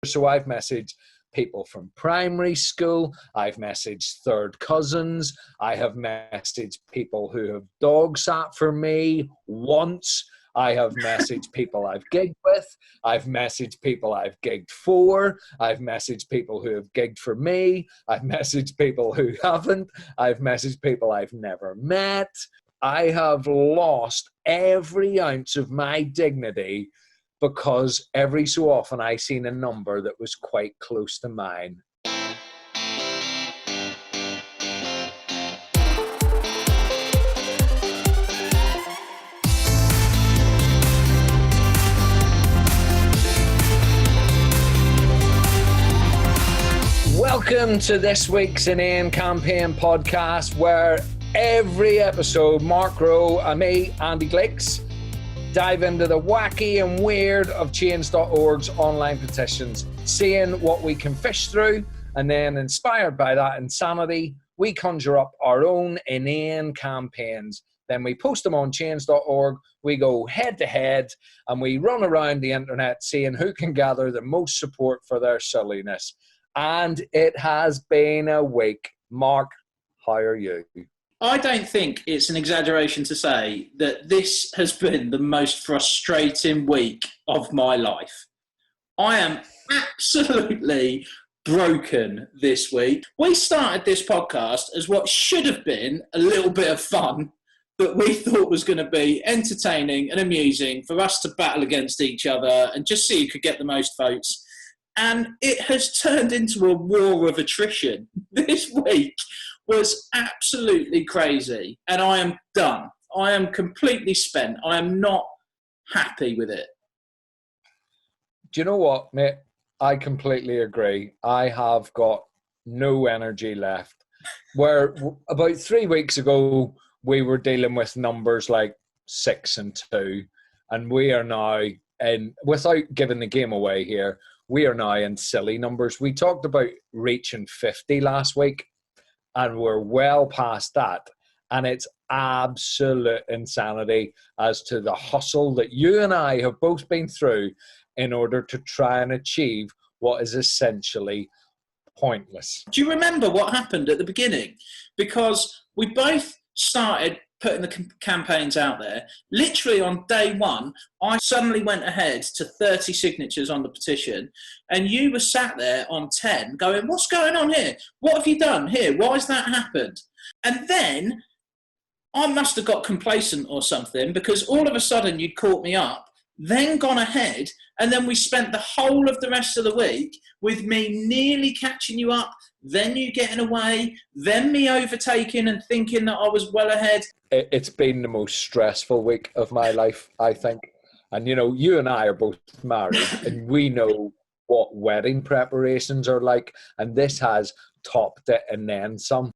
So I've messaged people from primary school, I've messaged third cousins, I have messaged people who have dog sat for me once, I have messaged people I've gigged with, I've messaged people I've gigged for, I've messaged people who have gigged for me, I've messaged people who haven't, I've messaged people I've never met. I have lost every ounce of my dignity because every so often I seen a number that was quite close to mine. Welcome to this week's Inane Campaign podcast, where every episode, Mark Rowe and me, Andy Glicks, dive into the wacky and weird of Change.org's online petitions, seeing what we can fish through, and then inspired by that insanity, we conjure up our own inane campaigns. Then we post them on Change.org, we go head to head, and we run around the internet seeing who can gather the most support for their silliness. And it has been a week. Mark, how are you? I don't think it's an exaggeration to say that this has been the most frustrating week of my life. I am absolutely broken this week. We started this podcast as what should have been a little bit of fun that we thought was going to be entertaining and amusing for us to battle against each other and just see who could get the most votes. And it has turned into a war of attrition. This week was absolutely crazy, and I am done. I am completely spent. I am not happy with it. Do you know what, mate? I completely agree. I have got no energy left. Where about 3 weeks ago, we were dealing with numbers like 6 and 2, and we are now, and without giving the game away here, we are now in silly numbers. We talked about reaching 50 last week, and we're well past that. And it's absolute insanity as to the hustle that you and I have both been through in order to try and achieve what is essentially pointless. Do you remember what happened at the beginning? Because we both started putting the campaigns out there. Literally on day one, I suddenly went ahead to 30 signatures on the petition, and you were sat there on 10 going, what's going on here? What have you done here? Why has that happened? And then I must have got complacent or something, because all of a sudden you'd caught me up, then gone ahead, and then we spent the whole of the rest of the week with me nearly catching you up, then you getting away, then me overtaking and thinking that I was well ahead. It's been the most stressful week of my life, I think. And, you know, you and I are both married, and we know what wedding preparations are like, and this has topped it and then some.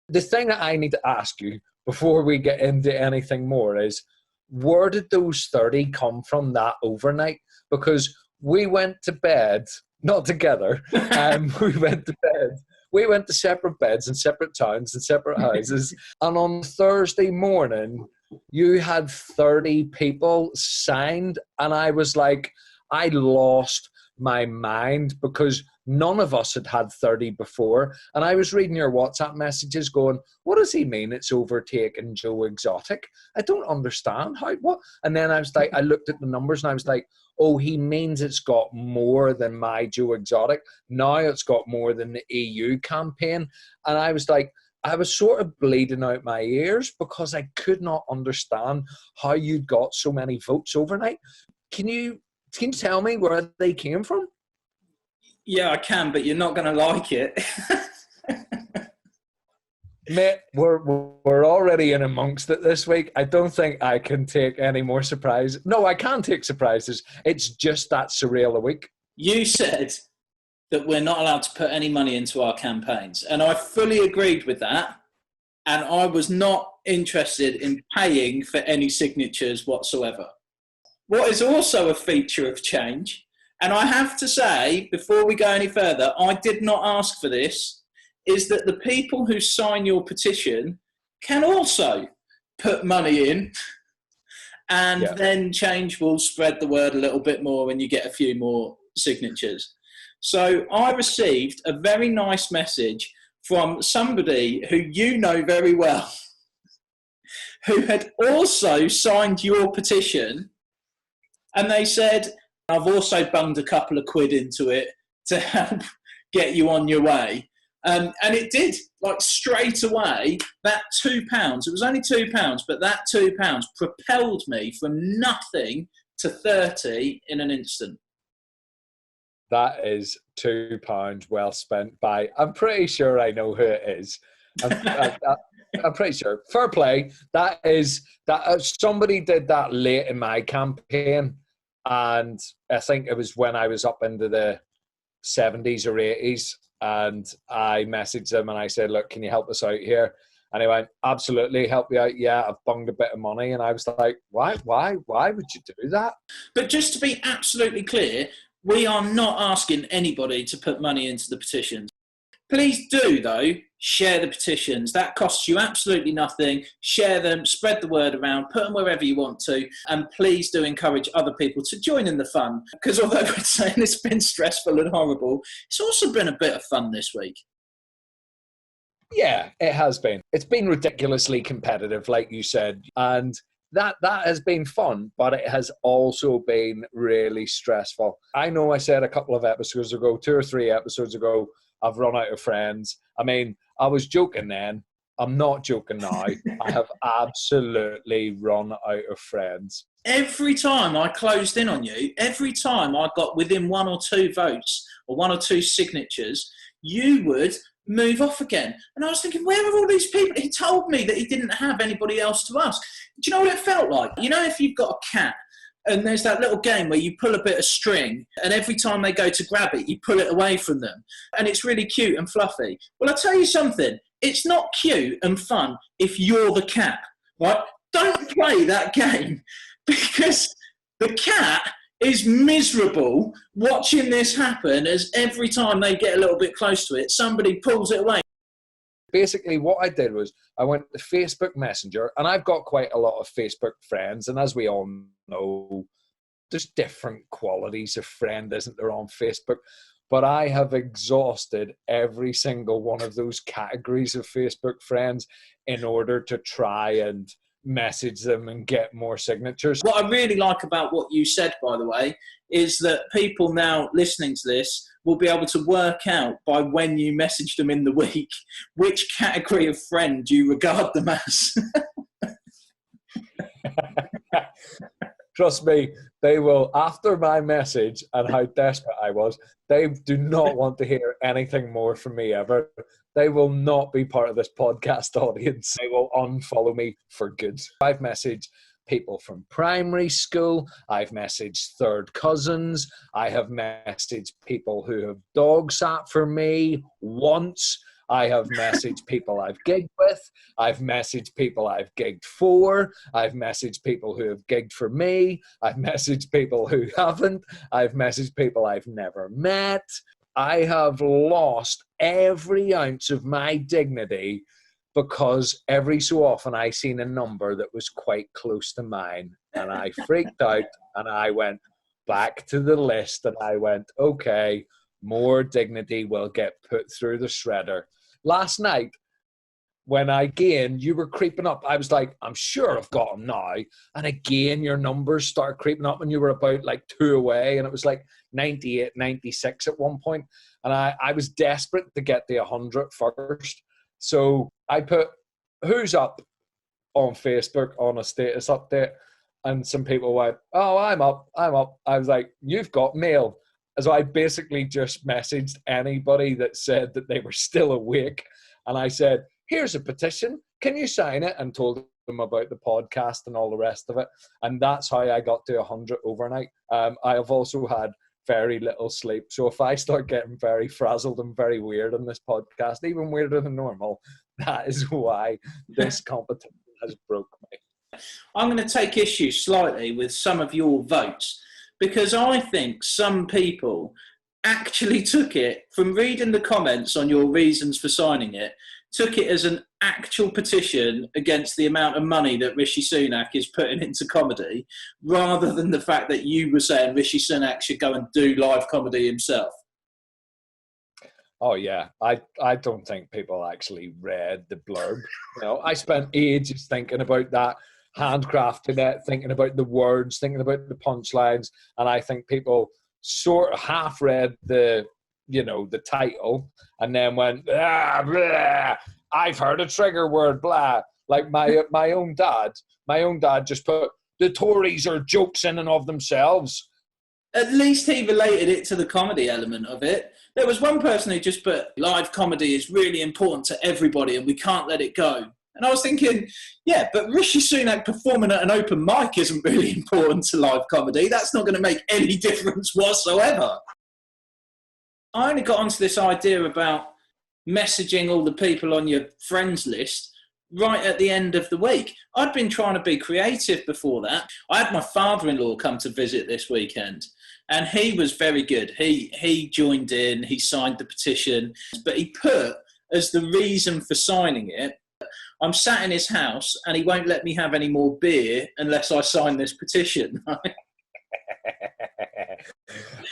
The thing that I need to ask you before we get into anything more is, where did those 30 come from that overnight? Because we went to bed, not together, we went to separate beds in separate towns and separate houses. And on Thursday morning, you had 30 people signed. And I was like, I lost my mind because none of us had had 30 before. And I was reading your WhatsApp messages going, what does he mean it's overtaken Joe Exotic? I don't understand. What? And then I was like, I looked at the numbers and I was like, oh, he means it's got more than my Joe Exotic. Now it's got more than the EU campaign. And I was like, I was sort of bleeding out my ears because I could not understand how you got so many votes overnight. Can you tell me where they came from? Yeah, I can, but you're not going to like it. Mate, we're already in amongst it this week. I don't think I can take any more surprises. No, I can take surprises. It's just that surreal a week. You said that we're not allowed to put any money into our campaigns, and I fully agreed with that. And I was not interested in paying for any signatures whatsoever. What is also a feature of Change, and I have to say, before we go any further, I did not ask for this, is that the people who sign your petition can also put money in, and then Change will spread the word a little bit more and you get a few more signatures. So I received a very nice message from somebody who you know very well, who had also signed your petition, and they said, I've also bunged a couple of quid into it to help get you on your way. And it did, like straight away, that £2, it was only £2, but that £2 propelled me from nothing to 30 in an instant. That is £2 well spent by, I'm pretty sure I know who it is. I'm pretty sure. Fair play. That is, somebody did that late in my campaign. And I think it was when I was up into the 70s or 80s. And I messaged them and I said, look, can you help us out here? And he went, absolutely, help you out. Yeah, I've bunged a bit of money. And I was like, why would you do that? But just to be absolutely clear, we are not asking anybody to put money into the petitions. Please do, though, share the petitions. That costs you absolutely nothing. Share them, spread the word around, put them wherever you want to, and please do encourage other people to join in the fun. Because although we're saying it's been stressful and horrible, it's also been a bit of fun this week. Yeah, it has been. It's been ridiculously competitive, like you said, and that has been fun, but it has also been really stressful. I know I said a couple of episodes ago, 2 or 3 episodes ago, I've run out of friends. I mean, I was joking then. I'm not joking now. I have absolutely run out of friends. Every time I closed in on you, every time I got within 1 or 2 votes or 1 or 2 signatures, you would move off again. And I was thinking, where are all these people? He told me that he didn't have anybody else to ask. Do you know what it felt like? You know, if you've got a cat, and there's that little game where you pull a bit of string and every time they go to grab it, you pull it away from them. And it's really cute and fluffy. Well, I'll tell you something. It's not cute and fun if you're the cat, right? Don't play that game because the cat is miserable watching this happen as every time they get a little bit close to it, somebody pulls it away. Basically, what I did was I went to Facebook Messenger, and I've got quite a lot of Facebook friends. And as we all know, there's different qualities of friend, isn't there, on Facebook? But I have exhausted every single one of those categories of Facebook friends in order to try and message them and get more signatures. What I really like about what you said, by the way, is that people now listening to this will be able to work out by when you message them in the week which category of friend you regard them as. Trust me, they will, after my message and how desperate I was, they do not want to hear anything more from me ever. They will not be part of this podcast audience. They will unfollow me for good. I've messaged people from primary school. I've messaged third cousins. I have messaged people who have dog sat for me once. I have messaged people I've gigged with. I've messaged people I've gigged for. I've messaged people who have gigged for me. I've messaged people who haven't. I've messaged people I've never met. I have lost every ounce of my dignity because every so often I seen a number that was quite close to mine, and I freaked out, and I went back to the list, and I went, okay, more dignity will get put through the shredder. Last night, when again you were creeping up, I was like, I'm sure I've got them now. And again, your numbers start creeping up, and you were about like 2 away, and it was like 98, 96 at one point. And I was desperate to get to 100 first. So I put who's up on Facebook on a status update, and some people went, oh, I'm up. I was like, you've got mail. So I basically just messaged anybody that said that they were still awake, and I said, here's a petition, can you sign it? And told them about the podcast and all the rest of it. And that's how I got to 100 overnight. I have also had very little sleep, so if I start getting very frazzled and very weird on this podcast, even weirder than normal, that is why this competition has broke me. I'm going to take issue slightly with some of your votes, because I think some people actually took it from reading the comments on your reasons for signing it took it as an actual petition against the amount of money that Rishi Sunak is putting into comedy, rather than the fact that you were saying Rishi Sunak should go and do live comedy himself. Oh yeah, I don't think people actually read the blurb. I spent ages thinking about that, handcrafting it, thinking about the words, thinking about the punchlines, and I think people sort of half read the title and then went, blah, I've heard a trigger word, blah. Like my own dad just put, the Tories are jokes in and of themselves. At least he related it to the comedy element of it. There was one person who just put, live comedy is really important to everybody and we can't let it go. And I was thinking, yeah, but Rishi Sunak performing at an open mic isn't really important to live comedy. That's not going to make any difference whatsoever. I only got onto this idea about messaging all the people on your friends list right at the end of the week. I'd been trying to be creative before that. I had my father-in-law come to visit this weekend, and he was very good. He joined in, he signed the petition, but he put as the reason for signing it, I'm sat in his house and he won't let me have any more beer unless I sign this petition.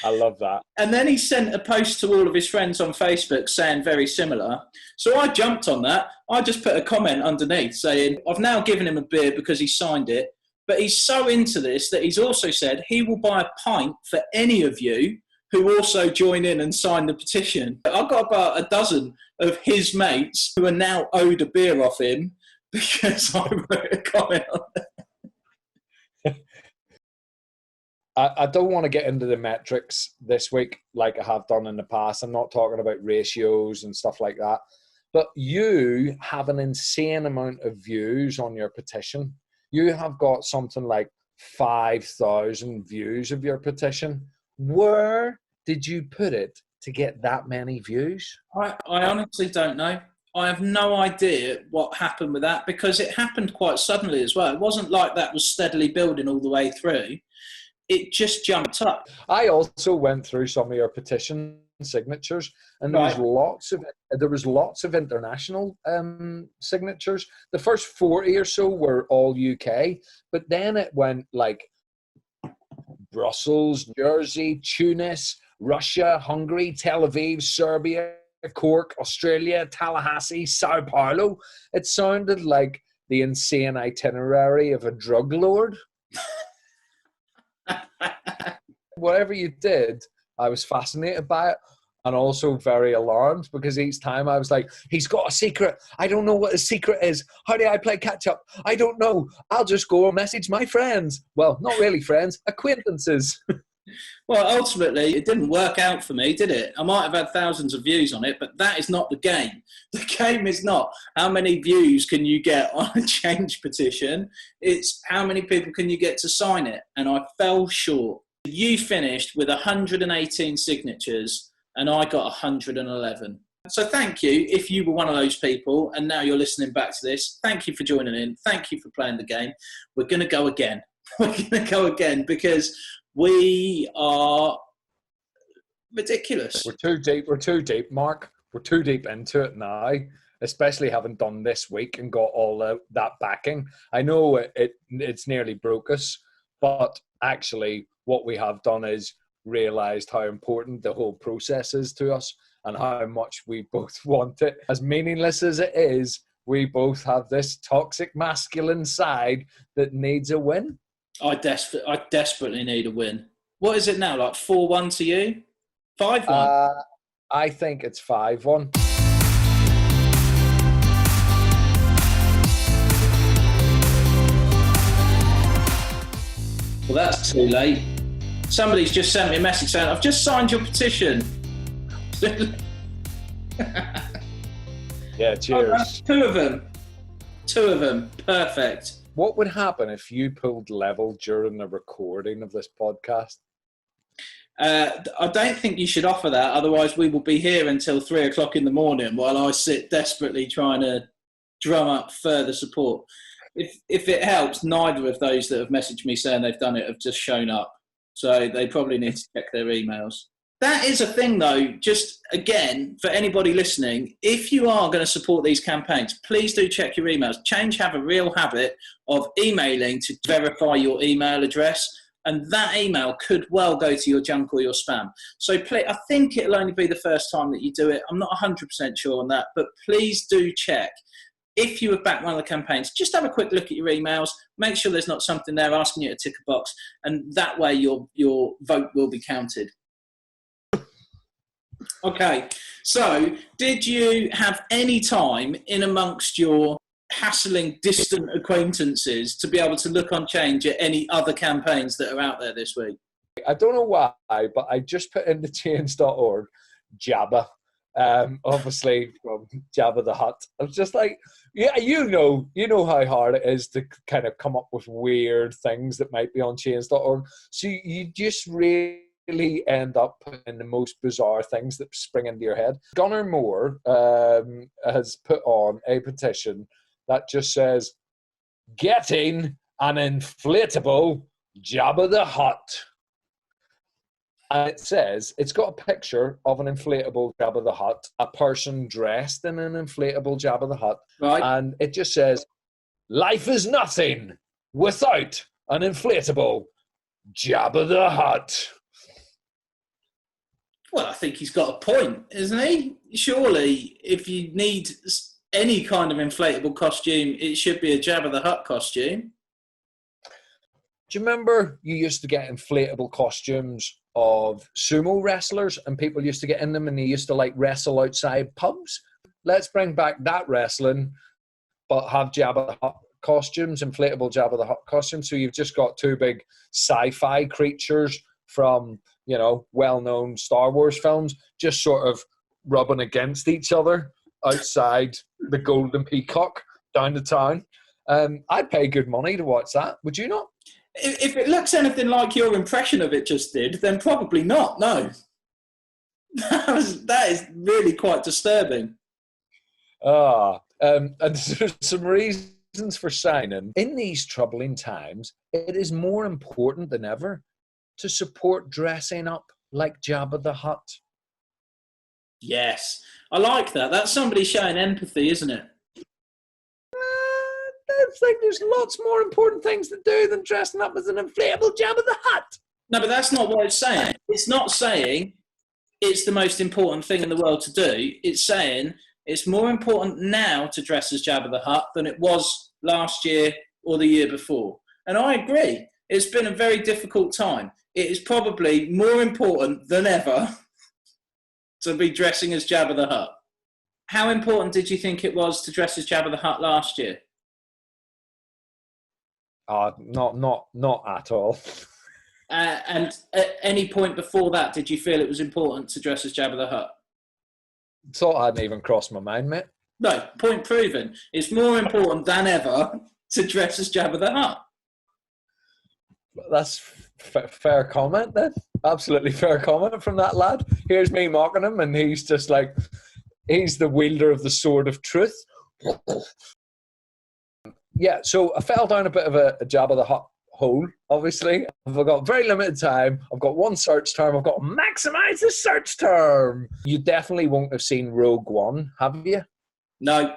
I love that. And then he sent a post to all of his friends on Facebook saying very similar. So I jumped on that. I just put a comment underneath saying, I've now given him a beer because he signed it, but he's so into this that he's also said he will buy a pint for any of you who also join in and sign the petition. I've got about a dozen of his mates who are now owed a beer off him because I wrote a comment on it. I don't want to get into the metrics this week like I have done in the past. I'm not talking about ratios and stuff like that. But you have an insane amount of views on your petition. You have got something like 5,000 views of your petition. Where did you put it to get that many views? I honestly don't know. I have no idea what happened with that because it happened quite suddenly as well. It wasn't like that was steadily building all the way through. It just jumped up. I also went through some of your petition signatures, and there was lots of international signatures. The first 40 or so were all UK, but then it went like Brussels, Jersey, Tunis, Russia, Hungary, Tel Aviv, Serbia, Cork, Australia, Tallahassee, Sao Paulo. It sounded like the insane itinerary of a drug lord. Whatever you did, I was fascinated by it and also very alarmed because each time I was like, he's got a secret. I don't know what his secret is. How do I play catch up? I don't know. I'll just go and message my friends. Well, not really friends, acquaintances. Well, ultimately, it didn't work out for me, did it? I might have had thousands of views on it, but that is not the game. The game is not how many views can you get on a change petition. It's how many people can you get to sign it. And I fell short. You finished with 118 signatures and I got 111. So thank you if you were one of those people and now you're listening back to this. Thank you for joining in. Thank you for playing the game. We're going to go again. We're going to go again because we are ridiculous. We're too deep, Mark. We're too deep into it now, especially having done this week and got all that backing. I know it's nearly broke us, but actually what we have done is realised how important the whole process is to us and how much we both want it. As meaningless as it is, we both have this toxic masculine side that needs a win. I desperately need a win. What is it now, like 4-1 to you? 5-1? I think it's 5-1. Well, that's too late. Somebody's just sent me a message saying, I've just signed your petition. Yeah, cheers. Two of them. Perfect. What would happen if you pulled level during the recording of this podcast? I don't think you should offer that. Otherwise, we will be here until 3 o'clock in the morning while I sit desperately trying to drum up further support. If it helps, neither of those that have messaged me saying they've done it have just shown up. So they probably need to check their emails. That is a thing, though, just again, for anybody listening, if you are going to support these campaigns, please do check your emails. Change have a real habit of emailing to verify your email address, and that email could well go to your junk or your spam. So I think it'll only be the first time that you do it. I'm not 100% sure on that, but please do check. If you have backed one of the campaigns, just have a quick look at your emails, make sure there's not something there asking you to tick a box, and that way your vote will be counted. Okay, so did you have any time in amongst your hassling distant acquaintances to be able to look on Change at any other campaigns that are out there this week? I don't know why, but I just put into change.org Jabba, obviously from Jabba the Hutt. I was just like, yeah, you know how hard it is to kind of come up with weird things that might be on change.org. So you just really end up in the most bizarre things that spring into your head. Gunnar Moore has put on a petition that just says, getting an inflatable Jabba the Hutt. And it says, it's got a picture of an inflatable Jabba the Hutt, a person dressed in an inflatable Jabba the Hutt, right. And it just says, life is nothing without an inflatable Jabba the Hutt. Well, I think he's got a point, isn't he? Surely, if you need any kind of inflatable costume, it should be a Jabba the Hutt costume. Do you remember you used to get inflatable costumes of sumo wrestlers and people used to get in them and they used to like wrestle outside pubs? Let's bring back that wrestling, but have Jabba the Hutt costumes, inflatable Jabba the Hutt costumes. So you've just got two big sci-fi creatures from, you know, well-known Star Wars films just sort of rubbing against each other outside the Golden Peacock down the town. I'd pay good money to watch that. Would you not? If it looks anything like your impression of it just did, then probably not, no. That is really quite disturbing. And there's some reasons for signing. In these troubling times, it is more important than ever to support dressing up like Jabba the Hutt. Yes, I like that. That's somebody showing empathy, isn't it? It's like there's lots more important things to do than dressing up as an inflatable Jabba the Hutt. No, but that's not what it's saying. It's not saying it's the most important thing in the world to do. It's saying it's more important now to dress as Jabba the Hutt than it was last year or the year before. And I agree. It's been a very difficult time. It is probably more important than ever to be dressing as Jabba the Hutt. How important did you think it was to dress as Jabba the Hutt last year? Not at all. And at any point before that, did you feel it was important to dress as Jabba the Hutt? Thought hadn't even crossed my mind, mate. No, point proven. It's more important than ever to dress as Jabba the Hutt. That's fair comment then. Absolutely fair comment from that lad. Here's me mocking him and he's just like, he's the wielder of the sword of truth. Yeah, so I fell down a bit of a Jabba the Hutt hole, obviously. I've got very limited time. I've got one search term. I've got to maximise the search term. You definitely won't have seen Rogue One, have you? No.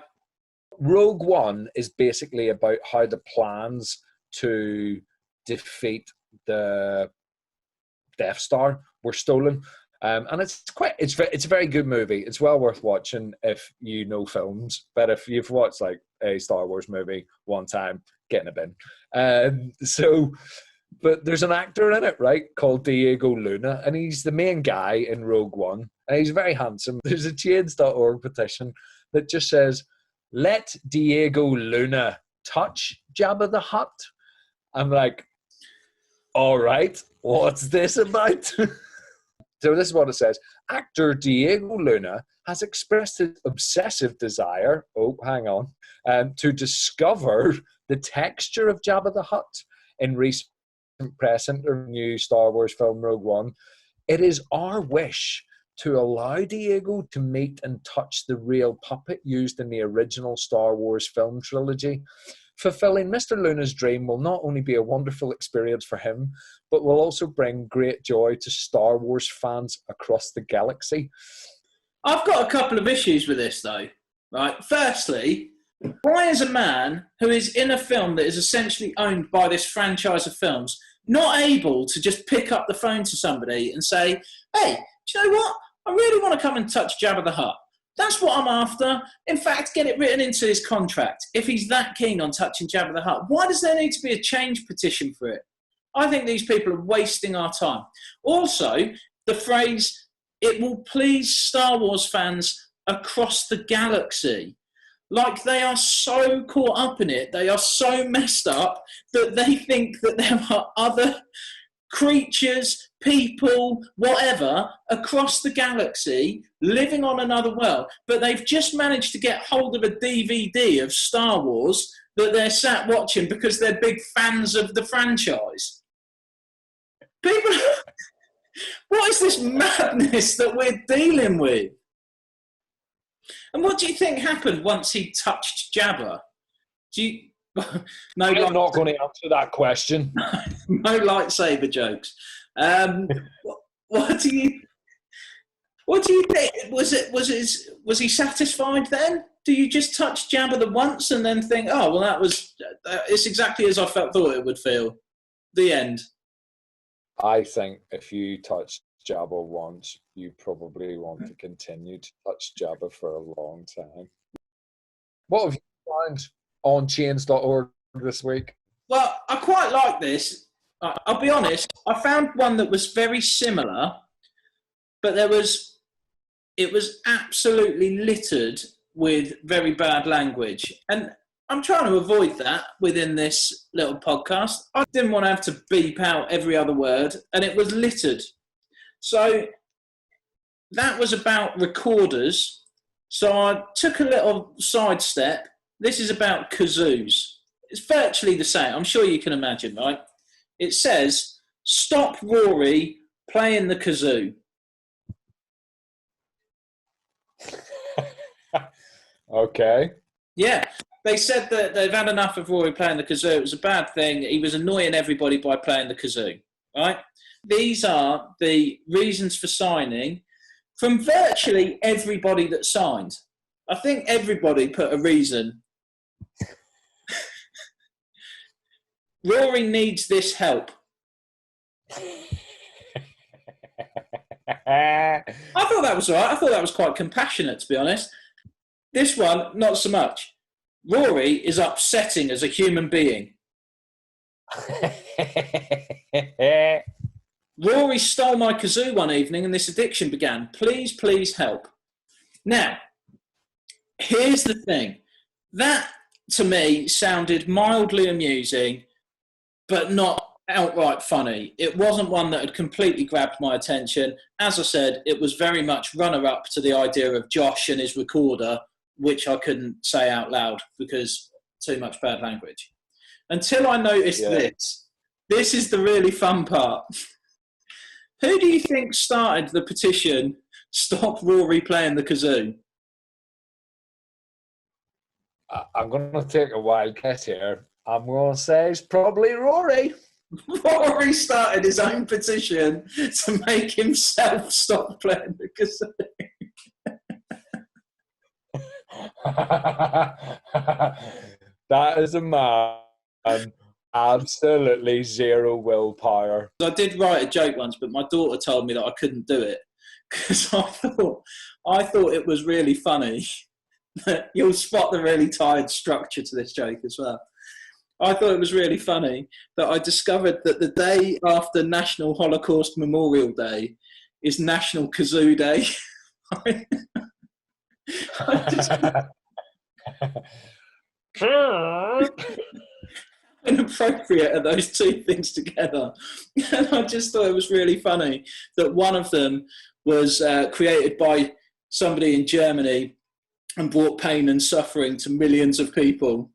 Rogue One is basically about how the plans to defeat the Death Star were stolen. And it's a very good movie. It's well worth watching if you know films. But if you've watched like a Star Wars movie one time, get in a bin. But there's an actor in it, right, called Diego Luna, and he's the main guy in Rogue One, and he's very handsome. There's a change.org petition that just says, "Let Diego Luna touch Jabba the Hutt." I'm like, all right, what's this about? So this is what it says. Actor Diego Luna has expressed his obsessive desire, to discover the texture of Jabba the Hutt in recent press interview Star Wars film Rogue One. It is our wish to allow Diego to meet and touch the real puppet used in the original Star Wars film trilogy. Fulfilling Mr. Luna's dream will not only be a wonderful experience for him, but will also bring great joy to Star Wars fans across the galaxy. I've got a couple of issues with this, though. Right. Firstly, why is a man who is in a film that is essentially owned by this franchise of films not able to just pick up the phone to somebody and say, hey, do you know what? I really want to come and touch Jabba the Hutt. That's what I'm after. In fact, get it written into his contract. If he's that keen on touching Jabba the Hutt, why does there need to be a change petition for it? I think these people are wasting our time. Also, the phrase, it will please Star Wars fans across the galaxy. Like, they are so caught up in it, they are so messed up that they think that there are other creatures, people, whatever, across the galaxy living on another world, but they've just managed to get hold of a DVD of Star Wars that they're sat watching because they're big fans of the franchise. People, what is this madness that we're dealing with? And what do you think happened once he touched Jabba? I'm not going to answer that question. No lightsaber jokes. What do you think? Was he satisfied then? Do you just touch Jabba the once and then think, oh well, it's exactly as I thought it would feel? The end. I think if you touch Jabba once, you probably want to continue to touch Jabba for a long time. What have you found on chains.org this week? Well, I quite like this. I'll be honest, I found one that was very similar, but it was absolutely littered with very bad language. And I'm trying to avoid that within this little podcast. I didn't want to have to beep out every other word, and it was littered. So that was about recorders. So I took a little sidestep. This is about kazoos. It's virtually the same. I'm sure you can imagine, right? It says, stop Rory playing the kazoo. Okay. Yeah. They said that they've had enough of Rory playing the kazoo. It was a bad thing. He was annoying everybody by playing the kazoo, right? These are the reasons for signing from virtually everybody that signed. I think everybody put a reason. Rory needs this help. I thought that was all right. I thought that was quite compassionate, to be honest. This one, not so much. Rory is upsetting as a human being. Rory stole my kazoo one evening and this addiction began. Please, please help. Now, here's the thing. That, to me, sounded mildly amusing, but not outright funny. It wasn't one that had completely grabbed my attention. As I said, it was very much runner-up to the idea of Josh and his recorder, which I couldn't say out loud because too much bad language. Until I noticed this. This is the really fun part. Who do you think started the petition, Stop Rory Playing the Kazoo? I'm going to take a wild guess here. I'm going to say it's probably Rory. Rory started his own petition to make himself stop playing the kazoo. That is a man. Absolutely zero willpower. I did write a joke once, but my daughter told me that I couldn't do it because I thought it was really funny. You'll spot the really tired structure to this joke as well. I thought it was really funny that I discovered that the day after National Holocaust Memorial Day is National Kazoo Day. Inappropriate are those two things together. And I just thought it was really funny that one of them was created by somebody in Germany and brought pain and suffering to millions of people,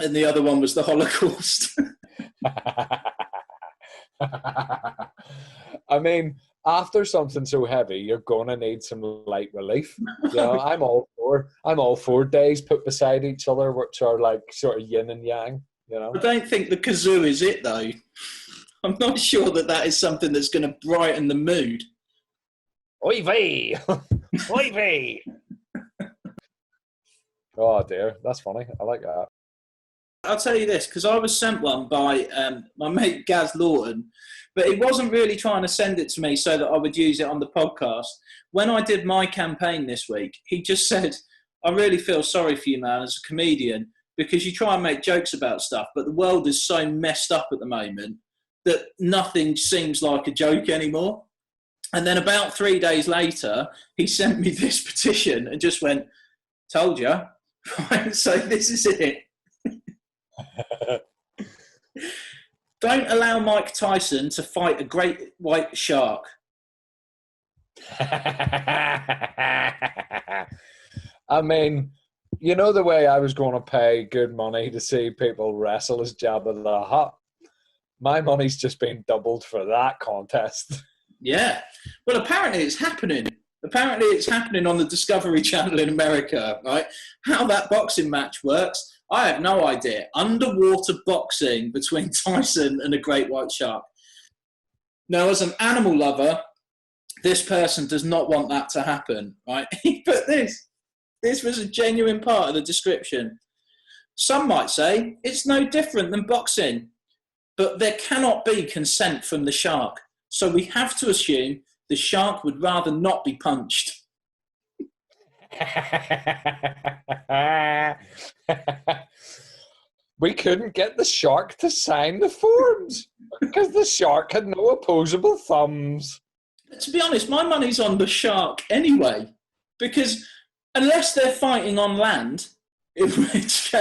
and the other one was the Holocaust. I mean, after something so heavy, you're gonna need some light relief. You know, I'm all four days put beside each other, which are like sort of yin and yang. You know, I don't think the kazoo is it though. I'm not sure that is something that's going to brighten the mood. Oy vey, oy vey. Oh dear, that's funny. I like that. I'll tell you this, because I was sent one by my mate Gaz Lawton, but he wasn't really trying to send it to me so that I would use it on the podcast. When I did my campaign this week, he just said, I really feel sorry for you, man, as a comedian, because you try and make jokes about stuff, but the world is so messed up at the moment that nothing seems like a joke anymore. And then about 3 days later, he sent me this petition and just went, told you. Right, so this is it. Don't allow Mike Tyson to fight a great white shark. I mean, you know the way I was going to pay good money to see people wrestle as Jabba the Hutt? My money's just been doubled for that contest. Yeah. Well, apparently it's happening. Apparently it's happening on the Discovery Channel in America, right? How that boxing match works, I have no idea. Underwater boxing between Tyson and a great white shark. Now, as an animal lover, this person does not want that to happen, right? He put this. This was a genuine part of the description. Some might say it's no different than boxing, but there cannot be consent from the shark. So we have to assume the shark would rather not be punched. We couldn't get the shark to sign the forms because the shark had no opposable thumbs. To be honest, my money's on the shark anyway, because unless they're fighting on land, in which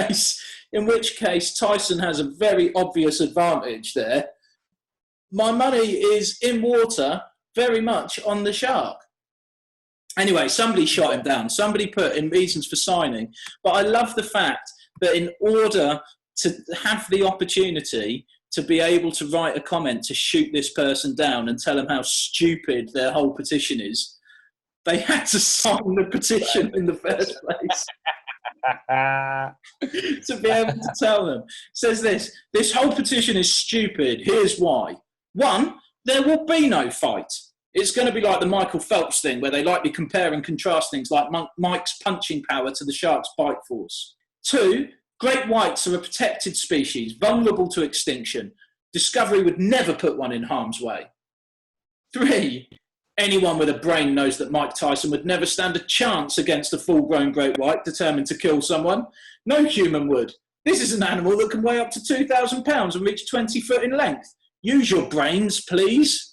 case Tyson has a very obvious advantage there, my money is in water very much on the shark. Anyway, somebody shot him down. Somebody put in reasons for signing. But I love the fact that in order to have the opportunity to be able to write a comment to shoot this person down and tell them how stupid their whole petition is, they had to sign the petition in the first place. To be able to tell them. It says this whole petition is stupid. Here's why. 1, there will be no fight. It's going to be like the Michael Phelps thing where they likely compare and contrast things like Mike's punching power to the shark's bite force. 2, great whites are a protected species, vulnerable to extinction. Discovery would never put one in harm's way. 3, anyone with a brain knows that Mike Tyson would never stand a chance against a full-grown great white determined to kill someone. No human would. This is an animal that can weigh up to 2,000 pounds and reach 20 foot in length. Use your brains, please.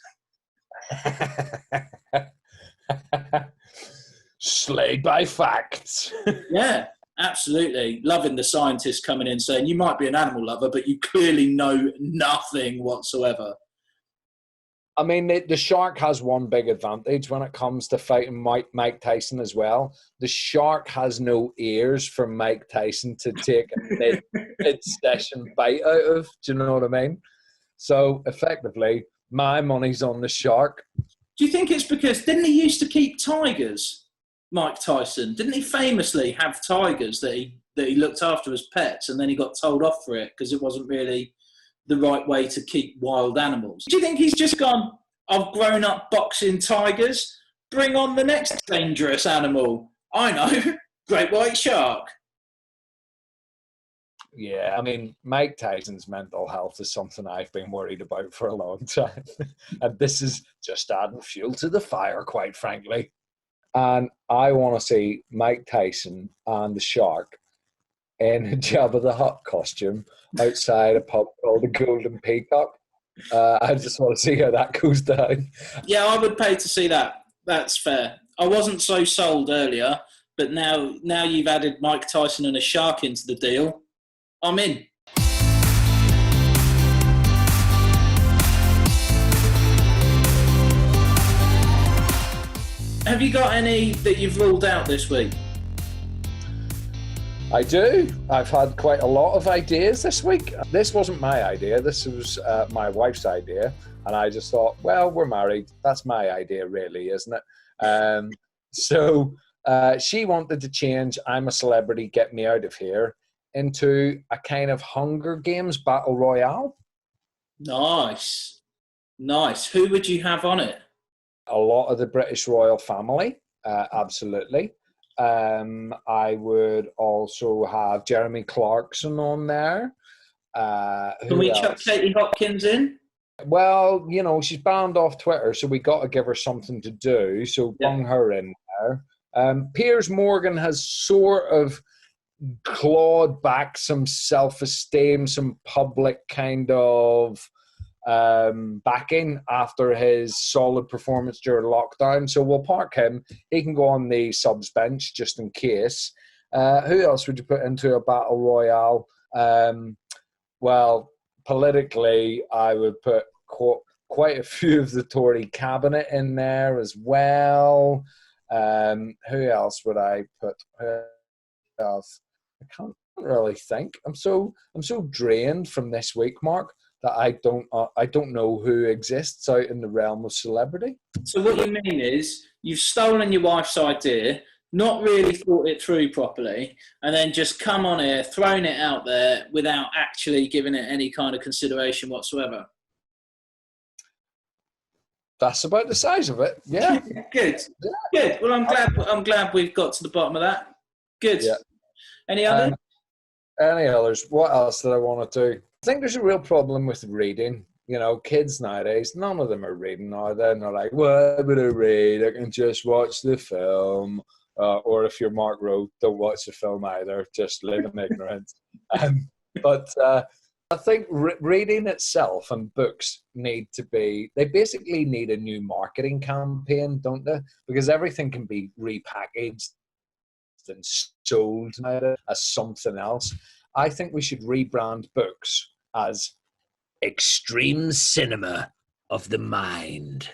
Slayed by facts. Yeah, absolutely. Loving the scientists coming in saying, you might be an animal lover, but you clearly know nothing whatsoever. I mean, the shark has one big advantage when it comes to fighting Mike Tyson as well. The shark has no ears for Mike Tyson to take a mid-session bite out of. Do you know what I mean? So, effectively, my money's on the shark. Do you think it's because, didn't he used to keep tigers, Mike Tyson? Didn't he famously have tigers that he looked after as pets, and then he got told off for it because it wasn't really the right way to keep wild animals? Do you think he's just gone, I've grown up boxing tigers, bring on the next dangerous animal? I know, great white shark. Yeah, I mean, Mike Tyson's mental health is something I've been worried about for a long time. And this is just adding fuel to the fire, quite frankly. And I want to see Mike Tyson and the shark in a Jabba the Hutt costume outside a pub called the Golden Peacock. I just want to see how that goes down. Yeah, I would pay to see that. That's fair. I wasn't so sold earlier, but now you've added Mike Tyson and a shark into the deal, I'm in. Have you got any that you've ruled out this week? I do. I've had quite a lot of ideas this week. This wasn't my idea. This was my wife's idea. And I just thought, well, we're married. That's my idea, really, isn't it? So she wanted to change I'm a Celebrity, Get Me Out of Here into a kind of Hunger Games Battle Royale. Nice. Who would you have on it? A lot of the British royal family, absolutely. I would also have Jeremy Clarkson on there. Can we chuck Katie Hopkins in? Well, you know, she's banned off Twitter, so we got to give her something to do. So bung her in there. Piers Morgan has sort of clawed back some self-esteem, some public kind of backing after his solid performance during lockdown. So we'll park him. He can go on the subs bench just in case. Who else would you put into a battle royale? Well, politically, I would put quite a few of the Tory cabinet in there as well. Who else would I put? Who else? I can't really think. I'm so drained from this week, Mark, that I don't know who exists out in the realm of celebrity. So what you mean is you've stolen your wife's idea, not really thought it through properly, and then just come on here, thrown it out there without actually giving it any kind of consideration whatsoever. That's about the size of it. Yeah. Good. Well, I'm glad we've got to the bottom of that. Good. Yeah. Any others? Any others? What else did I want to do? I think there's a real problem with reading. You know, kids nowadays, none of them are reading now. They're like, well, would I read? I can just watch the film. Or if you're Mark Rowe, don't watch the film either. Just live in ignorance. But I think reading itself and books they basically need a new marketing campaign, don't they? Because everything can be repackaged and sold as something else. I think we should rebrand books as extreme cinema of the mind.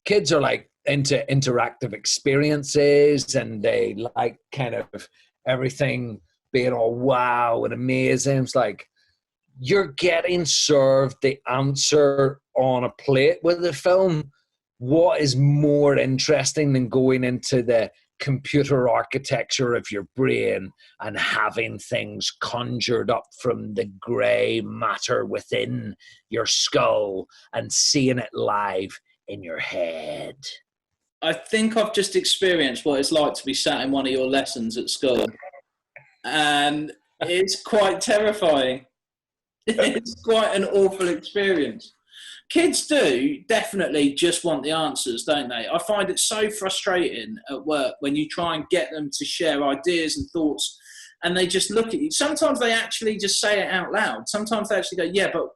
Kids are like into interactive experiences, and they like kind of everything being all wow and amazing. It's like you're getting served the answer on a plate with the film. What is more interesting than going into the computer architecture of your brain and having things conjured up from the grey matter within your skull and seeing it live in your head? I think I've just experienced what it's like to be sat in one of your lessons at school, and it's quite terrifying. It's quite an awful experience. Kids do definitely just want the answers, don't they? I find it so frustrating at work when you try and get them to share ideas and thoughts, and they just look at you. Sometimes they actually just say it out loud. Sometimes they actually go, yeah, but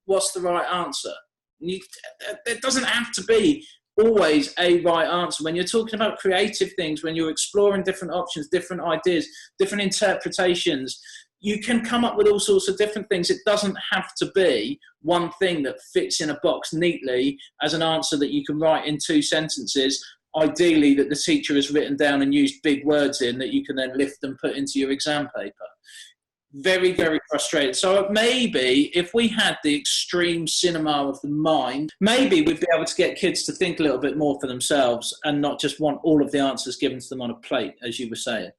what's the right answer? It doesn't have to be always a right answer. When you're talking about creative things, when you're exploring different options, different ideas, different interpretations, you can come up with all sorts of different things. It doesn't have to be one thing that fits in a box neatly as an answer that you can write in 2 sentences, ideally that the teacher has written down and used big words in that you can then lift and put into your exam paper. Very, very frustrating. So maybe if we had the extreme cinema of the mind, maybe we'd be able to get kids to think a little bit more for themselves and not just want all of the answers given to them on a plate, as you were saying.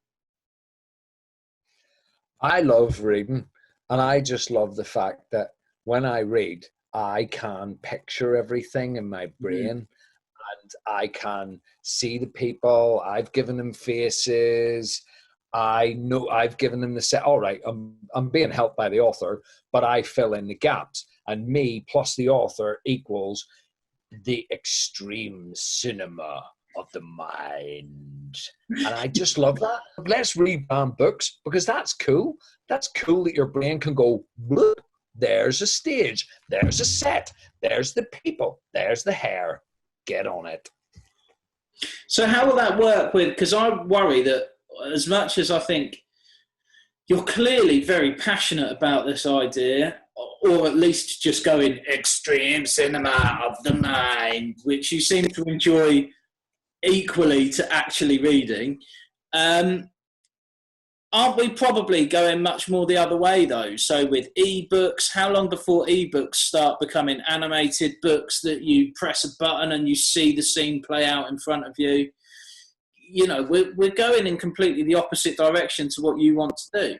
I love reading, and I just love the fact that when I read, I can picture everything in my brain, and I can see the people. I've given them faces. I know I've given them the set. All right, I'm being helped by the author, but I fill in the gaps, and me plus the author equals the extreme cinema of the mind. And I just love that. Let's rebrand books, because that's cool. That's cool that your brain can go, look, there's a stage, there's a set, there's the people, there's the hair. Get on it. So how will that work with, because I worry that as much as I think you're clearly very passionate about this idea, or at least just going extreme cinema of the mind, which you seem to enjoy equally to actually reading, Aren't we probably going much more the other way, though? So with ebooks, how long before ebooks start becoming animated books that you press a button and you see the scene play out in front of you? You know, we're going in completely the opposite direction to what you want to do.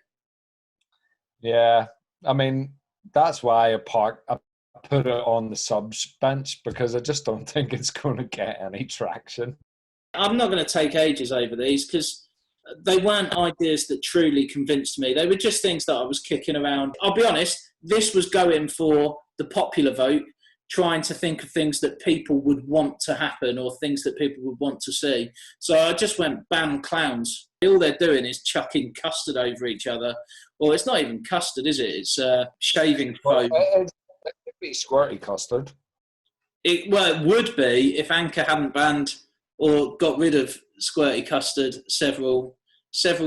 Yeah, I mean, that's why I put it on the subs bench, because I just don't think it's going to get any traction. I'm not going to take ages over these because they weren't ideas that truly convinced me. They were just things that I was kicking around. I'll be honest, this was going for the popular vote, trying to think of things that people would want to happen or things that people would want to see. So I just went, bam, clowns. All they're doing is chucking custard over each other. Well, it's not even custard, is it? It's shaving foam. It could be squirty custard. It would be if Anchor hadn't banned or got rid of squirty custard several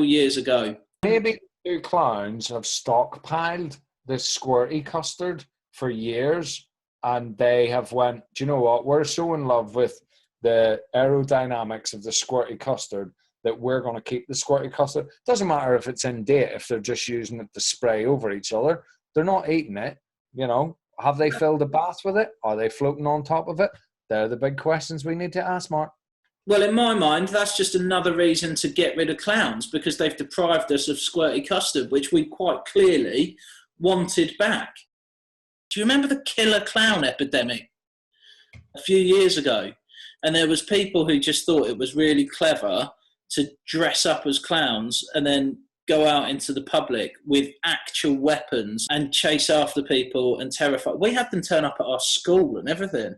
years ago. Maybe two clowns have stockpiled this squirty custard for years, and they have went, do you know what? We're so in love with the aerodynamics of the squirty custard that we're going to keep the squirty custard. Doesn't matter if it's in date, if they're just using it to spray over each other. They're not eating it, you know. Have they filled a bath with it? Are they floating on top of it? They're the big questions we need to ask, Mark. Well, in my mind, that's just another reason to get rid of clowns, because they've deprived us of squirty custard, which we quite clearly wanted back. Do you remember the killer clown epidemic a few years ago? And there was people who just thought it was really clever to dress up as clowns and then go out into the public with actual weapons and chase after people and terrify. We had them turn up at our school and everything.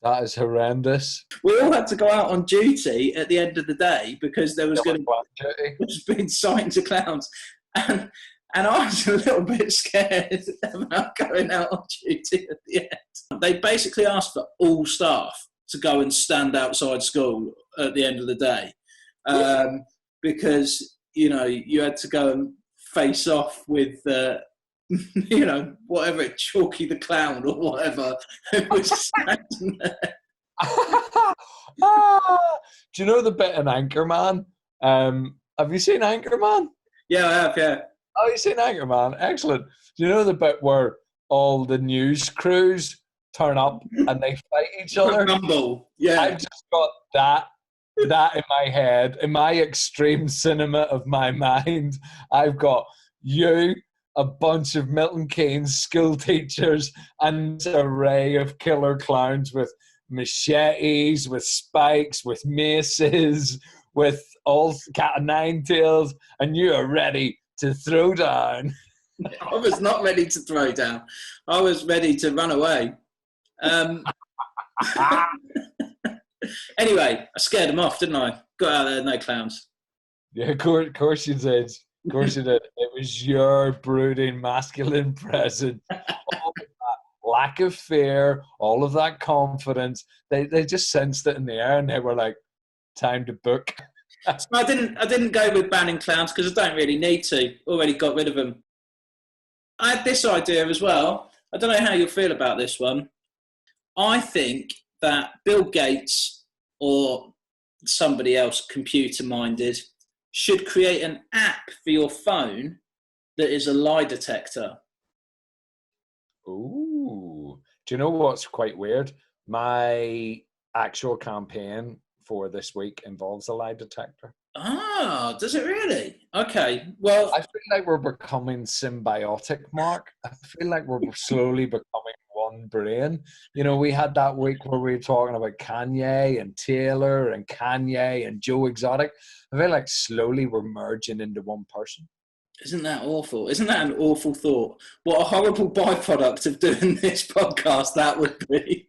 That is horrendous. We all had to go out on duty at the end of the day because there was going to be sightings of clowns. And I was a little bit scared about going out on duty at the end. They basically asked for all staff to go and stand outside school at the end of the day because, you know, you had to go and face off with, you know, whatever, Chalky the Clown or whatever, who was standing there. Do you know the bit in Anchorman? Have you seen Anchorman? Yeah, I have, yeah. Oh, you've seen Anchorman? Excellent. Do you know the bit where all the news crews turn up and they fight each other? Rumble, yeah. I've just got that in my head, in my extreme cinema of my mind. I've got you, a bunch of Milton Keynes school teachers, and an array of killer clowns with machetes, with spikes, with maces, with all cat of nine tails, and you are ready to throw down. I was not ready to throw down. I was ready to run away. Anyway, I scared them off, didn't I? Got out there, no clowns. Yeah, of course you did. Of course you did. It was your brooding masculine presence. All of that lack of fear, all of that confidence. They just sensed it in the air and they were like, time to book. So I didn't go with banning clowns because I don't really need to. Already got rid of them. I had this idea as well. I don't know how you'll feel about this one. I think that Bill Gates or somebody else computer-minded should create an app for your phone that is a lie detector. Ooh. Do you know what's quite weird? My actual campaign for this week involves a lie detector. Ah, does it really? Okay, well... I feel like we're becoming symbiotic, Mark. I feel like we're slowly becoming one brain. You know, we had that week where we were talking about Kanye and Taylor and Kanye and Joe Exotic. I feel like slowly we're merging into one person. Isn't that awful? Isn't that an awful thought? What a horrible byproduct of doing this podcast that would be.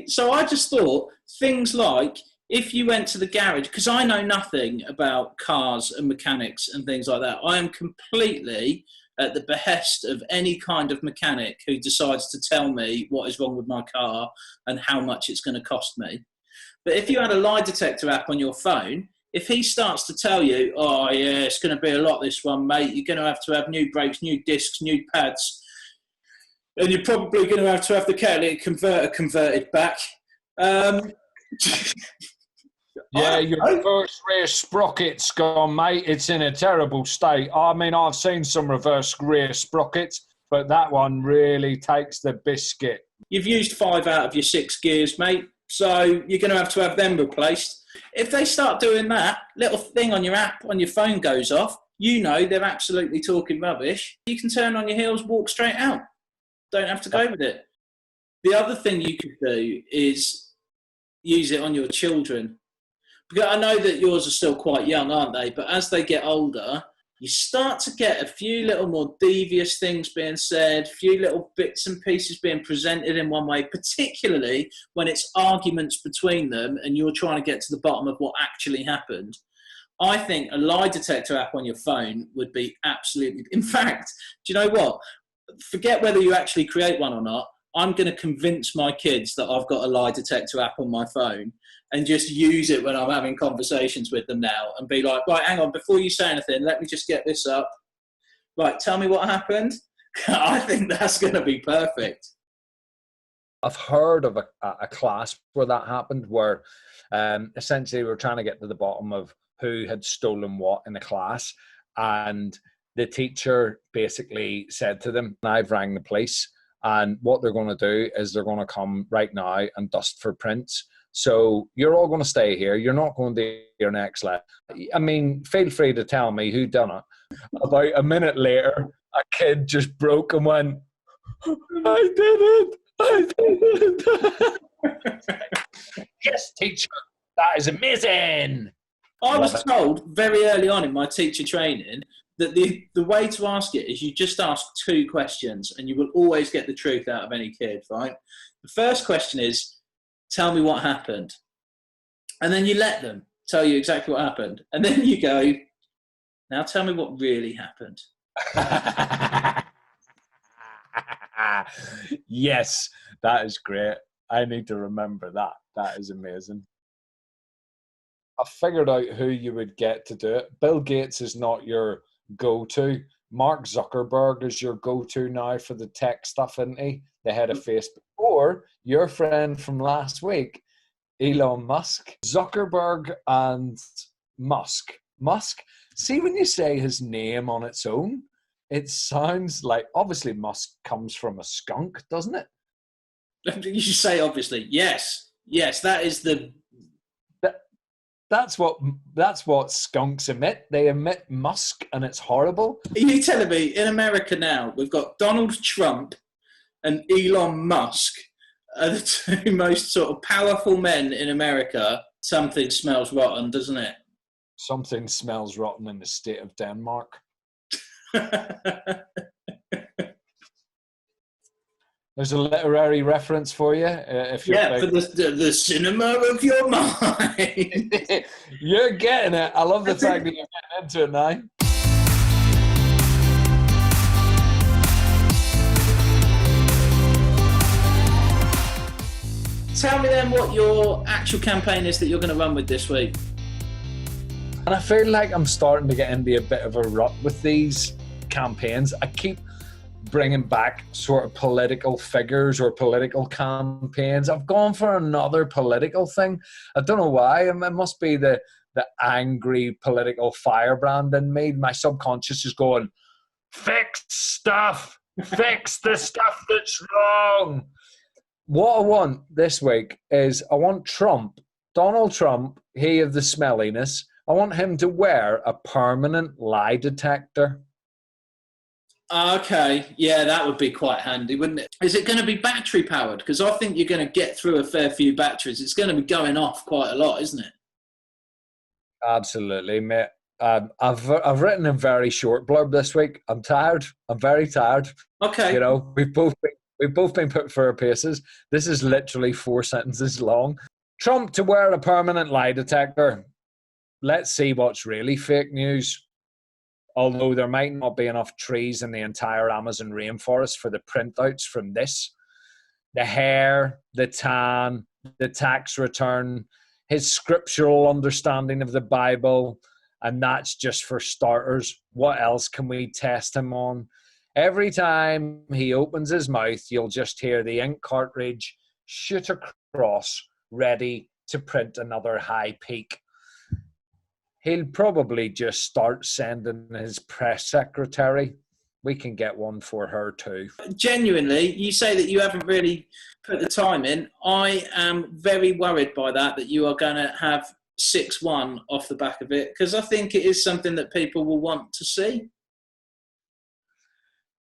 So I just thought things like if you went to the garage, because I know nothing about cars and mechanics and things like that. I am completely at the behest of any kind of mechanic who decides to tell me what is wrong with my car and how much it's going to cost me. But if you had a lie detector app on your phone, if he starts to tell you, oh yeah, it's going to be a lot this one, mate, you're going to have new brakes, new discs, new pads, and you're probably going to have the catalytic converter converted back. Yeah, I your don't know. first rear sprocket's gone, mate. It's in a terrible state. I mean, I've seen some reverse rear sprockets, but that one really takes the biscuit. You've used 5 out of your 6 gears, mate, so you're going to have them replaced. If they start doing that, little thing on your app, on your phone goes off, you know they're absolutely talking rubbish. You can turn on your heels, walk straight out. Don't have to go with it. The other thing you could do is use it on your children. Because I know that yours are still quite young, aren't they? But as they get older, you start to get a few little more devious things being said, a few little bits and pieces being presented in one way, particularly when it's arguments between them and you're trying to get to the bottom of what actually happened. I think a lie detector app on your phone would be absolutely... In fact, do you know what? Forget whether you actually create one or not. I'm going to convince my kids that I've got a lie detector app on my phone and just use it when I'm having conversations with them now and be like, right, hang on, before you say anything, let me just get this up. Right, tell me what happened. I think that's going to be perfect. I've heard of a class where that happened, where essentially we're trying to get to the bottom of who had stolen what in the class. And the teacher basically said to them, I've rang the police. And what they're going to do is they're going to come right now and dust for prints. So you're all going to stay here. You're not going to your next lesson. I mean, feel free to tell me who done it. About a minute later, a kid just broke and went, I did it. I did it. Yes, teacher. That is amazing. I was told very early on in my teacher training that the way to ask it is you just ask 2 questions and you will always get the truth out of any kid, right? The first question is, tell me what happened. And then you let them tell you exactly what happened. And then you go, now tell me what really happened. Yes, that is great. I need to remember that. That is amazing. I figured out who you would get to do it. Bill Gates is not your go-to. Mark Zuckerberg is your go-to now for the tech stuff, isn't he? The head of Facebook. Or your friend from last week, Elon Musk. Zuckerberg and Musk. See, when you say his name on its own, it sounds like, obviously Musk comes from a skunk, doesn't it? You should say obviously. Yes, that is the... That's what skunks emit. They emit musk, and it's horrible. Are you telling me in America now we've got Donald Trump and Elon Musk are the 2 most sort of powerful men in America? Something smells rotten, doesn't it? Something smells rotten in the state of Denmark. There's a literary reference for you. If you're for the cinema of your mind. You're getting it. I love the fact that you're getting into it now. Tell me then what your actual campaign is that you're going to run with this week. And I feel like I'm starting to get into a bit of a rut with these campaigns. I keep bringing back sort of political figures or political campaigns. I've gone for another political thing. I don't know why. It must be the angry political firebrand in me. My subconscious is going, fix stuff. Fix the stuff that's wrong. What I want this week is I want Trump, Donald Trump, he of the smelliness, I want him to wear a permanent lie detector. Okay, yeah, that would be quite handy, wouldn't it? Is it going to be battery powered? Because I think you're going to get through a fair few batteries. It's going to be going off quite a lot, isn't it? Absolutely, mate. I've written a very short blurb this week. I'm tired. I'm very tired. Okay. You know, we've both been put through our paces. This is literally 4 sentences long. Trump to wear a permanent lie detector. Let's see what's really fake news. Although there might not be enough trees in the entire Amazon rainforest for the printouts from this. The hair, the tan, the tax return, his scriptural understanding of the Bible, and that's just for starters. What else can we test him on? Every time he opens his mouth, you'll just hear the ink cartridge shoot across, ready to print another high peak, he'll probably just start sending his press secretary. We can get one for her too. Genuinely, you say that you haven't really put the time in. I am very worried by that you are going to have 6-1 off the back of it, because I think it is something that people will want to see.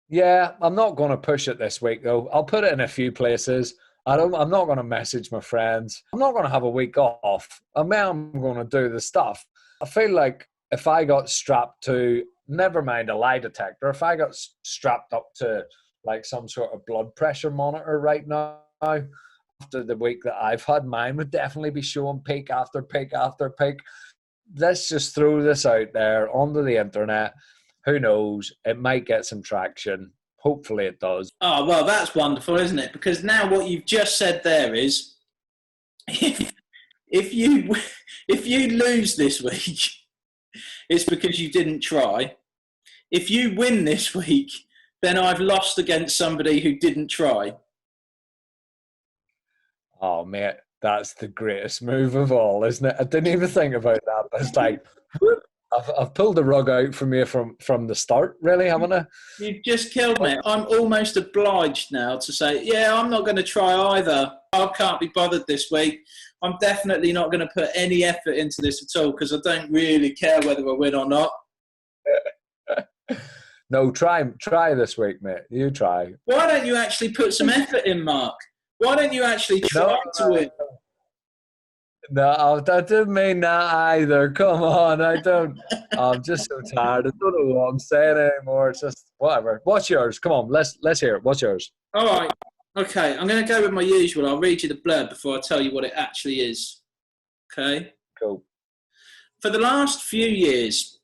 Yeah, I'm not going to push it this week though. I'll put it in a few places. I'm not going to message my friends. I'm not going to have a week off. I'm going to do the stuff. I feel like if I got strapped to, never mind a lie detector, if I got strapped up to like some sort of blood pressure monitor right now, after the week that I've had, mine would definitely be showing peak after peak after peak. Let's just throw this out there onto the internet. Who knows? It might get some traction. Hopefully it does. Oh, well, that's wonderful, isn't it? Because now what you've just said there is, if you lose this week, it's because you didn't try. If you win this week, then I've lost against somebody who didn't try. Oh, mate, that's the greatest move of all, isn't it? I didn't even think about that. But it's like, I've pulled the rug out from you from the start, really, haven't I? You've just killed me. I'm almost obliged now to say, yeah, I'm not going to try either. I can't be bothered this week. I'm definitely not going to put any effort into this at all, because I don't really care whether I win or not. No, try this week, mate. You try. Why don't you actually put some effort in, Mark? Why don't you actually try to win? No, I didn't mean that either. Come on, I don't. I'm just so tired. I don't know what I'm saying anymore. It's just whatever. What's yours? Come on, let's hear it. What's yours? All right. Okay, I'm going to go with my usual. I'll read you the blurb before I tell you what it actually is. Okay? Cool. For the last few years,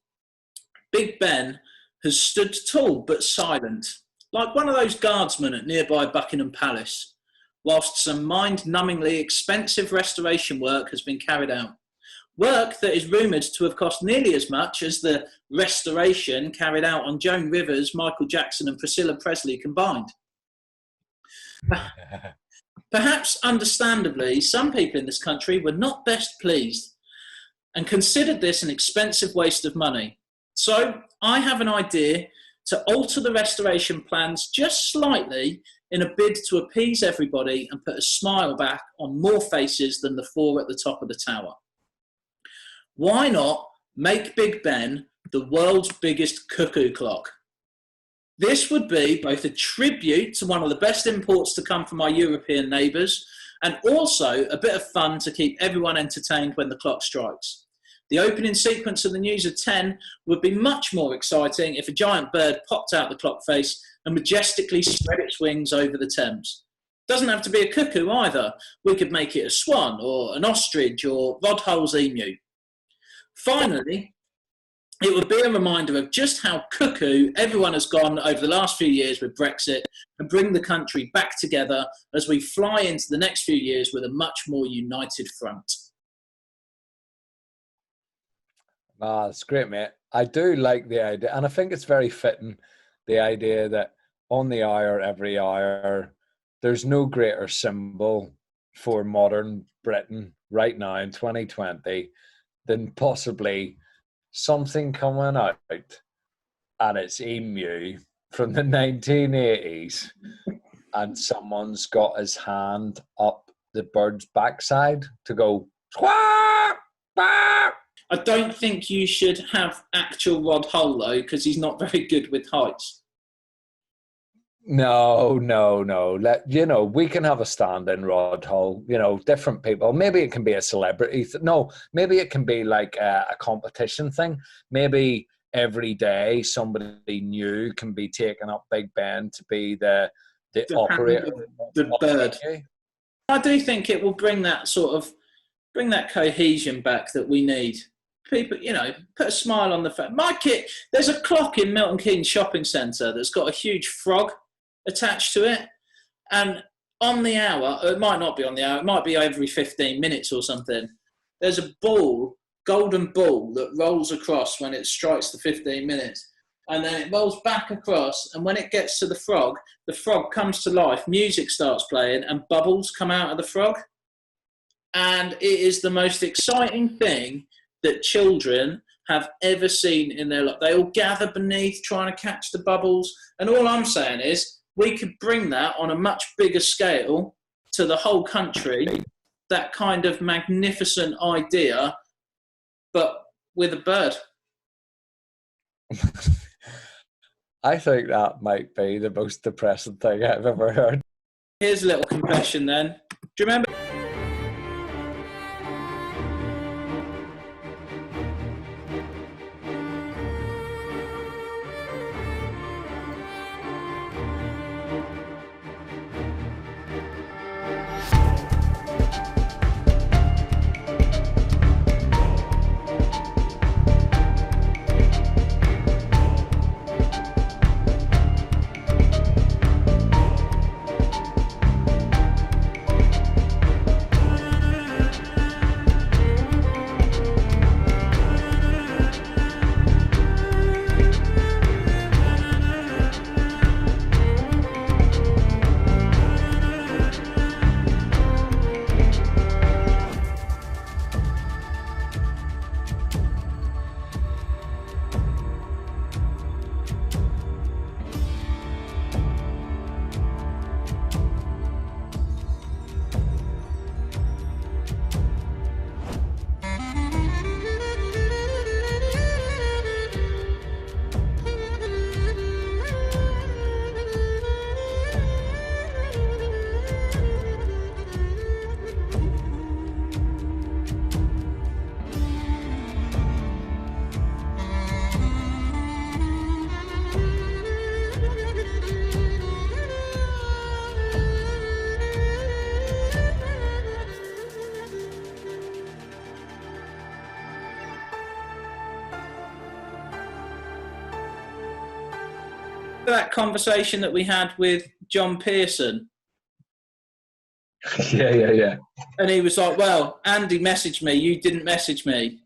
Big Ben has stood tall but silent, like one of those guardsmen at nearby Buckingham Palace, whilst some mind-numbingly expensive restoration work has been carried out. Work that is rumoured to have cost nearly as much as the restoration carried out on Joan Rivers, Michael Jackson and Priscilla Presley combined. Perhaps understandably, some people in this country were not best pleased and considered this an expensive waste of money. So I have an idea to alter the restoration plans just slightly in a bid to appease everybody and put a smile back on more faces than the 4 at the top of the tower. Why not make Big Ben the world's biggest cuckoo clock? This would be both a tribute to one of the best imports to come from our European neighbours, and also a bit of fun to keep everyone entertained when the clock strikes. The opening sequence of the News at 10 would be much more exciting if a giant bird popped out the clock face and majestically spread its wings over the Thames. Doesn't have to be a cuckoo either. We could make it a swan or an ostrich or Rodhull's emu. Finally, it would be a reminder of just how cuckoo everyone has gone over the last few years with Brexit, and bring the country back together as we fly into the next few years with a much more united front. Ah, that's great, mate. I do like the idea, and I think it's very fitting, the idea that on the hour, every hour, there's no greater symbol for modern Britain right now in 2020 than possibly something coming out and it's emu from the 1980s and someone's got his hand up the bird's backside to go squawk, squawk. I don't think you should have actual Rod Hull though, because he's not very good with heights. No. We can have a stand-in Rod Hull. Different people. Maybe it can be a celebrity. No, maybe it can be like a competition thing. Maybe every day somebody new can be taking up Big Ben to be the operator, the bird. I do think it will bring that cohesion back that we need. People, put a smile on the face. My kid, there's a clock in Milton Keynes shopping centre that's got a huge frog attached to it, and on the hour, it might not be on the hour, it might be every 15 minutes or something, there's a golden ball that rolls across when it strikes the 15 minutes, and then it rolls back across, and when it gets to the frog comes to life, music starts playing and bubbles come out of the frog. And it is the most exciting thing that children have ever seen in their life. They all gather beneath trying to catch the bubbles. And all I'm saying is we could bring that on a much bigger scale to the whole country, that kind of magnificent idea, but with a bird. I think that might be the most depressing thing I've ever heard. Here's a little confession then. Do you remember? That conversation that we had with John Pearson. Yeah. And he was like, well, Andy messaged me, you didn't message me.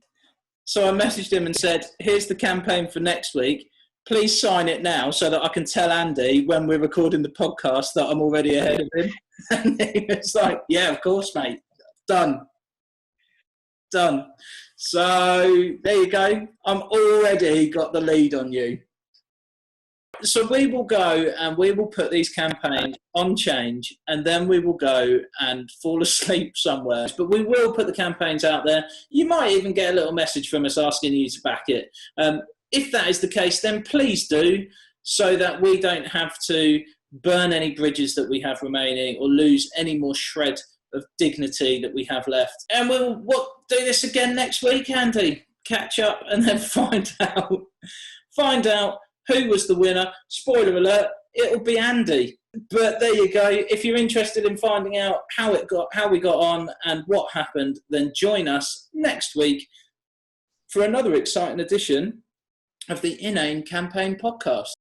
So I messaged him and said, here's the campaign for next week. Please sign it now so that I can tell Andy when we're recording the podcast that I'm already ahead of him. And he was like, yeah, of course, mate. Done. So there you go. I'm already got the lead on you. So we will go and we will put these campaigns on change, and then we will go and fall asleep somewhere. But we will put the campaigns out there. You might even get a little message from us asking you to back it. If that is the case, then please do, so that we don't have to burn any bridges that we have remaining or lose any more shred of dignity that we have left. And we'll do this again next week, Andy. Catch up and then find out who was the winner. Spoiler alert, it'll be Andy. But there you go. If you're interested in finding out how we got on and what happened, then join us next week for another exciting edition of the Inane Campaign Podcast.